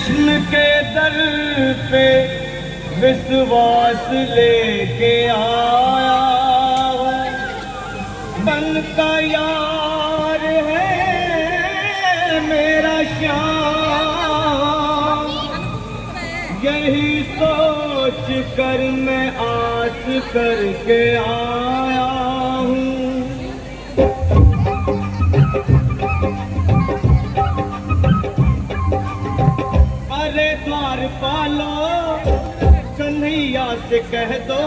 कृष्ण के दर पे विश्वास लेके आया बन का यार है मेरा श्याम। यही सोच कर मैं आस करके आया हूँ। अरे द्वारपालो कन्हैया से कह दो,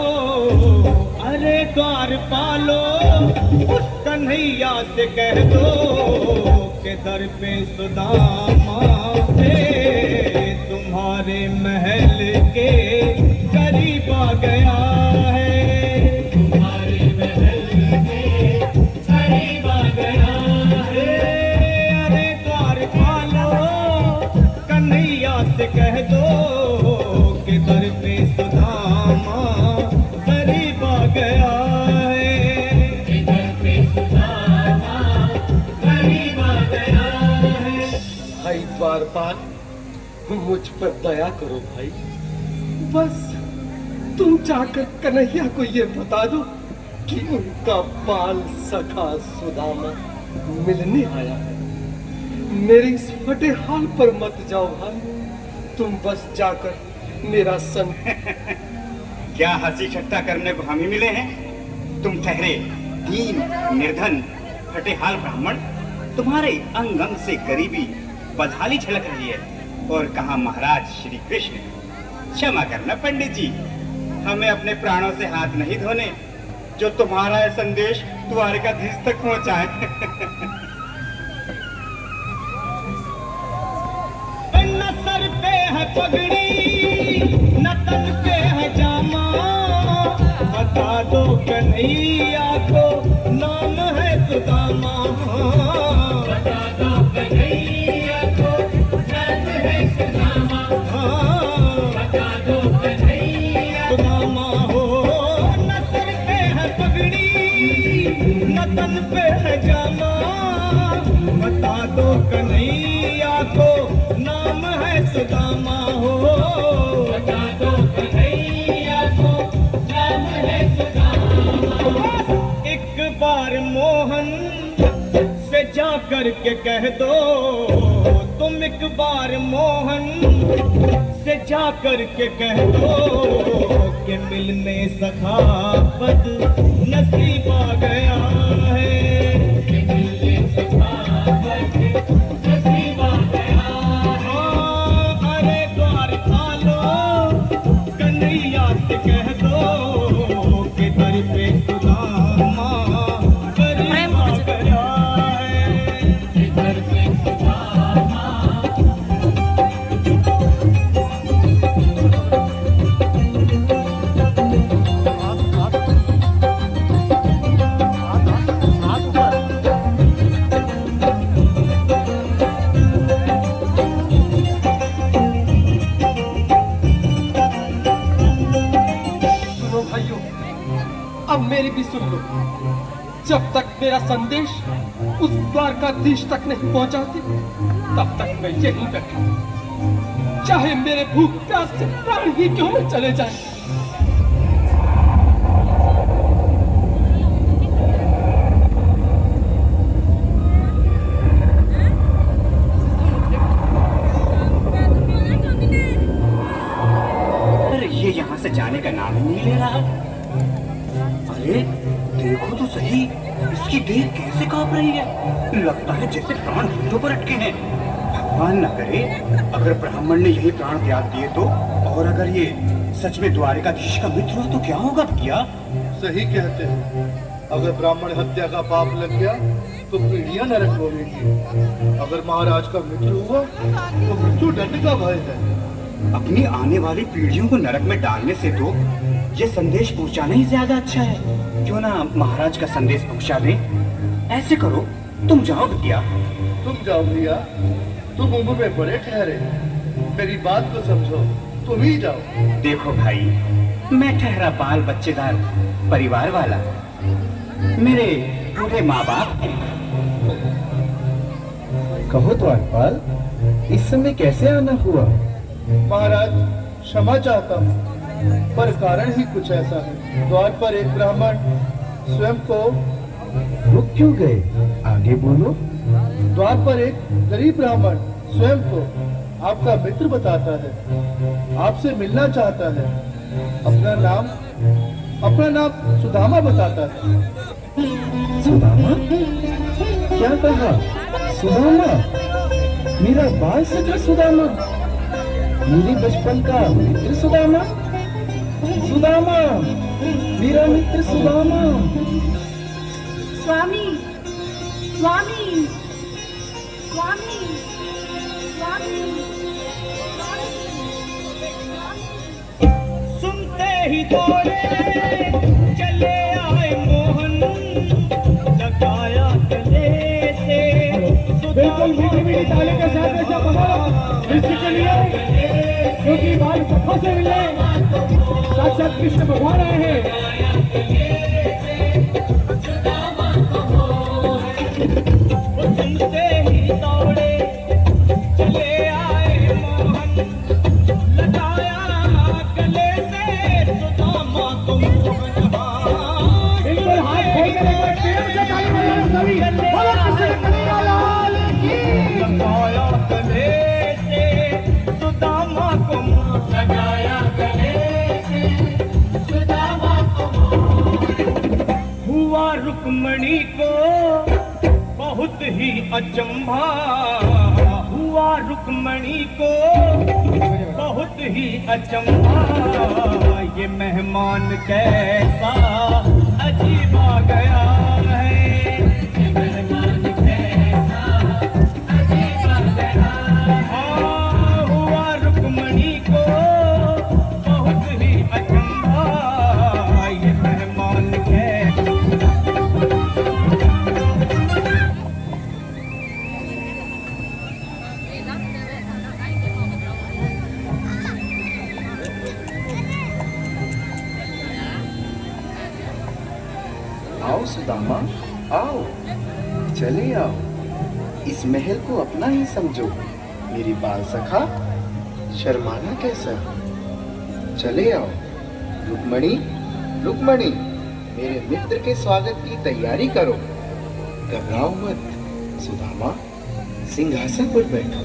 अरे द्वारपालो उस कन्हैया से कह दो कि दर पे सुदामा से तुम्हारे महल के करीब आ गया है, तुम्हारे महल के करीब आ गया है। अरे द्वारपालो कन्हैया से कह दो कि दर पे सुदामा करीब आ गया है, दर पे सुदामा करीब आ गया है। भाई द्वारपाल मुझ पर दया करो भाई, बस तुम जाकर कन्हैया को ये बता दो कि उनका बाल सखा सुदामा मिलने आया है। मेरे इस फटे हाल पर मत जाओ भाई, तुम बस जाकर मेरा सन क्या हंसी ठट्टा करने को हम ही मिले हैं? तुम ठहरे दीन निर्धन फटे हाल ब्राह्मण, तुम्हारे अंग अंग से गरीबी बदहाली झलक रही है। और कहा महाराज श्री कृष्ण। क्षमा करना पंडित जी, हमें अपने प्राणों से हाथ नहीं धोने जो तुम्हारा यह संदेश द्वारकाधीश तक पहुंचाए। न सर पे है पगड़ी न तन पे है जामा, बता दो कन्हैया को नाम है सुदामा, बता दो कन्हैया को नाम है सुदामा, बता दो कन्हैया सुदामा हो। न सर पे है पगड़ी न तन पे है जामा, बता दो कन्हैया को नाम है सुदामा हो, बता दो कन्हैया को नाम है सुदामा। एक बार मोहन से जा कर के कह दो, तुम एक बार मोहन से जा कर के कह दो कि मिलने सखा बद नसीब आ गया है, कि मिलने सखा बद नसीब आ गया है। अरे द्वारपालो कन्हैया से कह दो कि दर पे सुदामा करीब आ गया है, कि दर पे सुदामा। सुनो भाइयों, अब मेरी भी सुन लो। जब तक मेरा संदेश उस द्वारकाधीश तक नहीं पहुंचाती तब तक मैं यहीं बैठा, चाहे मेरे भूख प्यास से प्राण ही क्यों न चले जाए। अरे ये यहाँ से जाने का नाम ही नहीं ले रहा। अरे देखो तो सही, इसकी देह कैसे कांप रही है, लगता है जैसे प्राण घुटनों पर अटके हैं। भगवान न करे अगर ब्राह्मण ने यही प्राण त्याग दिए तो, और अगर ये सच में द्वारकाधीश का मित्र हुआ तो क्या होगा भैया? सही कहते हैं, अगर ब्राह्मण हत्या का पाप लग गया तो पीढ़ियां नरक होगी। अगर महाराज का मित्र हुआ तो मृत्यु दंड का भय है। अपनी आने वाली पीढ़ियों को नरक में डालने से तो ये संदेश पहुंचाना ही ज्यादा अच्छा है। क्यों ना महाराज का संदेश पहुंचा दें? ऐसे करो, तुम जाओ भैया। तुम जाओ भैया, तुम उम्र में बड़े ठहरे, मेरी बात को समझो, तुम ही जाओ। देखो भाई, मैं ठहरा बाल बच्चेदार परिवार वाला, मेरे बूढ़े माँ बाप हैं। कहो द्वारपाल, इस समय कैसे आना हुआ? महाराज क्षमा चाहता हूँ, पर कारण ही कुछ ऐसा है। द्वार पर एक ब्राह्मण स्वयं को रुक क्यों गए? आगे बोलो। द्वार पर एक गरीब ब्राह्मण स्वयं को आपका मित्र बताता है, आपसे मिलना चाहता है। अपना नाम सुदामा बताता है। सुदामा? क्या कहा? सुदामा? मेरा बाल सखा सुदामा? मेरे बचपन का मित्र सुदामा? सुदामा, मेरा मित्र सुदामा। स्वामी, स्वामी, स्वामी, स्वामी, सुनते ही दौड़े चले आए मोहन, लगाया गले से बिल्कुल मीठी ताली के साथ ऐसा बनाओ इसके लिए, क्योंकि बाल सखा से मिले साक्षात कृष्ण भगवान आए हैं। सुनते ही दौड़े चले आए मोहन, लगाया गले से सुदामा को मोहन। बिल्कुल हाथ खोल के प्रेम से ताली बजाओ सभी। बोलो कृष्ण कन्हैया लाल की। लगाया गले से सुदामा को मोहन, लगाया गले से सुदामा को मोहन। हुआ रुक्मणी को बहुत ही अचंभा, हुआ रुक्मणी को बहुत ही अचंभा, ये मेहमान कैसा अजीब आ गया है, ये मेहमान कैसा अजीब आ गया है। हुआ रुक्मणी को बहुत ही अचंभा, ये मेहमान कैसा। आओ सुदामा, आओ, चले आओ। इस महल को अपना ही समझो। मेरी बाल सखा, शर्माना कैसा? चले आओ। रुक्मणी, रुक्मणी, मेरे मित्र के स्वागत की तैयारी करो। घबराओ मत। सुदामा, सिंहासन पर बैठो।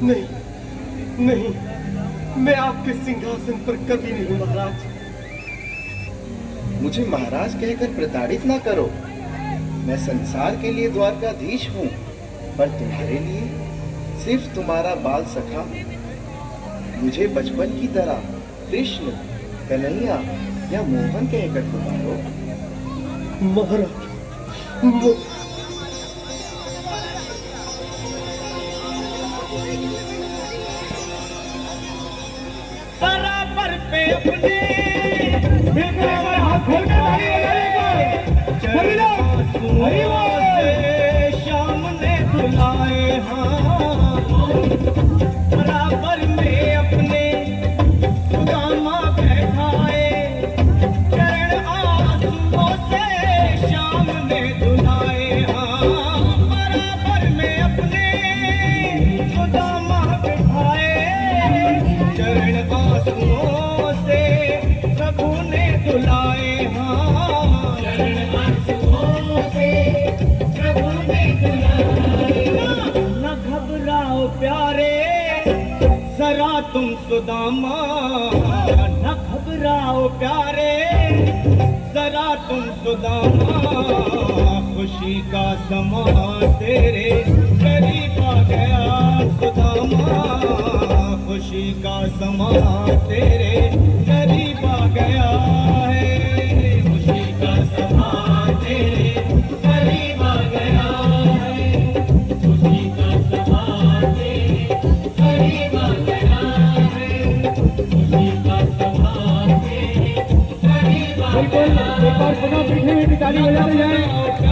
नहीं, नहीं, मैं आपके सिंहासन पर कभी नहीं हूँ महाराज। मुझे महाराज कहकर प्रताड़ित ना करो। मैं संसार के लिए द्वारकाधीश हूँ, पर तुम्हारे लिए सिर्फ तुम्हारा बाल सखा। मुझे बचपन की तरह कृष्ण, कन्हैया या मोहन कहकर पुकारो। महाराज, बराबर पे अपने हाथ खोल के ताली बजाएगा। श्याम ने बुलाए हाँ, बराबर में अपने सुदामा बैठाए, चरण आंसुओं से श्याम ने धुलाए हाँ, बराबर में अपने सुदामा बैठाए, चरण आंसुओं से प्रभु ने धुलाए हाँ, चरण आंसुओं से प्रभु ने धुलाए। न घबराओ प्यारे जरा तुम सुदामा, न घबराओ प्यारे जरा तुम सुदामा, खुशी का समा तेरे करीब आ गया सुदामा, खुशी का समा तेरे करीब आ गया है, खुशी का समा तेरे करीब आ गया है, खुशी का समा तेरे करीब आ गया है, खुशी का समा तेरे करीब आ गया है। बिल्कुल, एक बार पुनः पीछे में ताली बजाते जाएं।